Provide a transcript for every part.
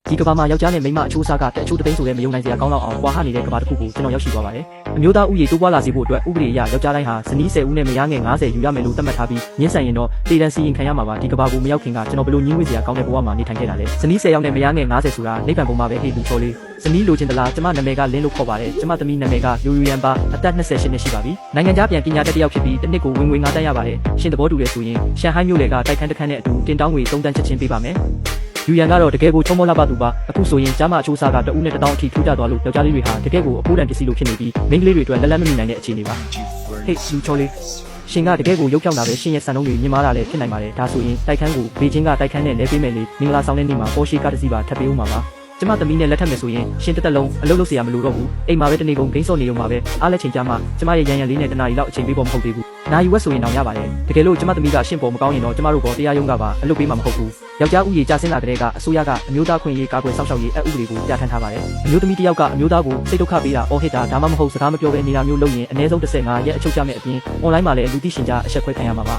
ဒီကဘာမှာယောက်ျားနဲ့မိန်းမအချိုးအစားကတအချို့တသိန်းဆိုတဲ့မယုံနိုင်စရာကောင်းလောက်အောင်ကွာဟနေတဲ့ကဘာတစ်ခုကိုကျွန်တော်ရောက်ရှိသွားပါတယ်။အမျိုးသားဥယျာဉ်တိုးပွားလာစေဖို့အတွက်ဥပဒေအရယောက်ျားတိုင်းဟာဇနီး10ဦးနဲ့မယားငယ်90ယူရမယ်လို့သတ်မှတ်ထားပြီးညှင်းဆန်ရင်တော့တေတန်စီရင်ခံရမှာပါဒီကဘာကိုမရောက်ခင်ကကျွန်တော်ဘယ်လိုညှင်းဝေးစရာကောင်းတဲ့ဘဝမှာနေထိုင်ခဲ့တာလဲဇနီး10ယောက်နဲ့မယားငယ်90ဆိုတာနိဗ္ဗာန်ပုံမှာပဲဟေ့လူချောလေးဇနီးလိုချင်သလားကျမနာမည်ကလင်းလို့ခေါ်ပါတယ်ကျမသမီးနာမည်ကယိုယိုရန်ပါအသက်28နှစ်ရှိပါပြီနိုင်ငံခြားပြန်ပညာတတ်တစ်ယောက်ဖြစ်ပြီးတစ်နှစ်ကိုဝင်ငွေ9တန်းရပါတယ်ရှင်သဘောတူရဲဆိုရင်ရှန်ဟိုင်းမြို့လေကတိုက်ခန်းတစ်ခန်းနဲ့အတူတင်တောင်းငွေ3တန်းချက်ချင်းပေးပါမယ်ယူရန်ကတော့တကယ်ကိုချုံမောလှပသူပါအခုဆိုရင်ကျမအချိုးစားကတဦးနဲ့1000အထိထူးကြသွားလို့ယောက်ျားလေးတွေဟာတကယ်ကိုအဖိုးတန်ပစ္စည်းလိုဖြစ်နေပြီးမိန်းကလေးတွေအတွက်လက်မမီနိုင်တဲ့အခြေအနေပါဟေ့လူချောလေးရှင်ကတကယ်ကိုရုပ်ဖြောင်းတာပဲရှင်ရဲ့စံနှုန်းတွေမြင်မာတာလည်းဖြစ်နိုင်ပါတယ်ဒါဆိုရင်တိုက်ခန်းကိုဘေချင်းကတိုက်ခန်းနဲ့လဲပေးမယ်လေမင်္ဂလာဆောင်တဲ့နေ့မှာပေါ်ရှိကားတစ်စီးပါထပ်ပေးဦးမှာပါကျမသမီးနဲ့လက်ထပ်မယ်ဆိုရင်ရှင်တစ်သက်လုံးအလုပ်လုပ်เสียမလို့တော့ဘူးအိမ်မှာပဲတနေ့ကုန်ဂိမ်းစော့နေရုံမှာပဲအားလက်ချိန်ကြမှာကျမရဲ့ရန်ရန်လေးနဲ့တနားရီလောက်အချိန်ပေးဖို့မဟုတ်သေးဘူးနာယူဝက်ဆိုရင်တောင်ရပါတယ်တကယ်လို့ကျမသမီးကရှင့်ပေါ်မကောင်းရင်တော့ကျမတို့ပေါ်တရားရုံးကပါအလုပ်ပေးမှာမဟုတ်ဘူးယောက်ျားဥယျာဉ်ကြာဆင်းလာတဲ့ကအစိုးရကအမျိုးသားခွင့်ရေးကာကွယ်စောင့်ရှောက်ရေးအဥပဒေကိုပြဋ္ဌာန်းထားပါတယ်အမျိုးသမီးတစ်ယောက်ကအမျိုးသားကိုစိတ်ဒုက္ခပေးတာအော်ဟစ်တာဒါမှမဟုတ်စကားမပြောဘဲနေတာမျိုးလုပ်ရင်အနည်းဆုံး15ရက်အချုပ်ကြမယ့်အပြင် online မှာလည်းလူသိရှင်ကြားအဆက်ခွဲခံရမှာပါ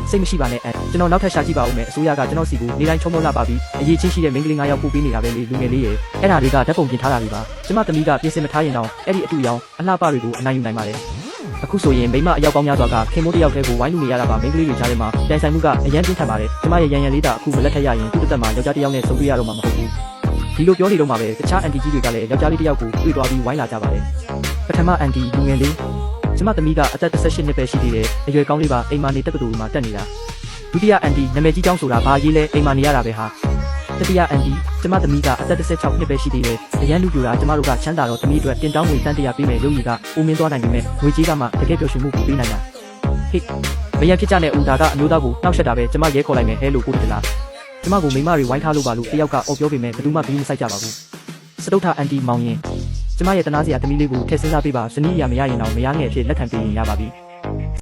စိတ်မရှိပါနဲ့ကျွန်တော်နောက်ထပ်ရှာကြည့်ပါဦးမယ်အစိုးရကကျွန်တော်စီကိုနေတိုင်းချုံမောလှပါပြီးအရေးချင်းရှိတဲ့မိန်းကလေး9ယောက်ပို့ပေးနေတာပဲလေလူငယ်လေးရဲ့အဲ့ဒါတွေကဓာတ်ပုံပြင်ထားတာတွေပါကျမသမီးကပြင်ဆင်မထားရင်တော့အဲ့ဒီအတူရောင်အလှပတွေကိုအနိုင်ယူနိုင်ပါတယ်အခုဆိုရင်မိမအယောက်ပေါင်းများစွာကခင်မိုးတစ်ယောက်တည်းကိုဝိုင်းလူနေရတာပါမိန်းကလေးတွေကြားထဲမှာတိုင်ဆိုင်မှုကအရန်ပြင်းထန်ပါတယ်ကျမရဲ့ရန်ရန်လေးတာအခုမလက်ထက်ရရင်သူ့တက်မှာယောက်ျားတစ်ယောက်နဲ့ဆုံတွေ့ရတော့မှာမဟုတ်ဘူးဒီလိုပြောနေတော့မှပဲတခြားအန်တီကြီးတွေကလည်းယောက်ျားလေးတစ်ယောက်ကိုတွေ့သွားပြီးဝိုင်းလာကြပါတယ်ပထမအန်တီလူငယ်လေးကျမသမီးကအသက်18နှစ်ပဲရှိသေးတယ်အရွယ်ကောင်းလေးပါအိမ်မှာနေတက္ကသိုလ်မှာတက်နေတာဒုတိယအန်တီနာမည်ကြီးကျောင်းဆိုတာဘာရေးလဲအိမ်မှာနေရတာပဲဟာတတိယအန်တီကျမသမီးကအသက်16နှစ်ပဲရှိသေးတယ်အရန်လူပြူတာကျမတို့ကချမ်းသာတော့သမီးအတွက်တင်တောင်းငွေတန်း100ပေးမယ်ရုပ်ရည်ကအိုမင်းသွားနိုင်ပြီမဲ့ငွေကြေးကမှတကယ်ပျော်ရွှင်မှုကိုပေးနိုင်တာဟေ့မရန်ဖြစ်ကြတဲ့ဦးဒါကအမျိုးသားကိုနှောက်ယှက်တာပဲကျမရဲခေါ်လိုက်မယ်ဟဲလို့ကိုတလားကျမကိုမိမတွေဝိုင်းထားလို့ပါလို့တယောက်ကအော်ပြောပေမဲ့ဘယ်သူမှဘီးမဆိုင်ကြပါဘူးစတုထအန်တီမောင်ရင်ကျမရဲ့တနာစရာသမီးလေးကိုထည့်စဉ်းစားပေးပါဇနီးရမရရင်တော့မရငယ်အဖြစ်လက်ခံပေးရင်ရပါပြီ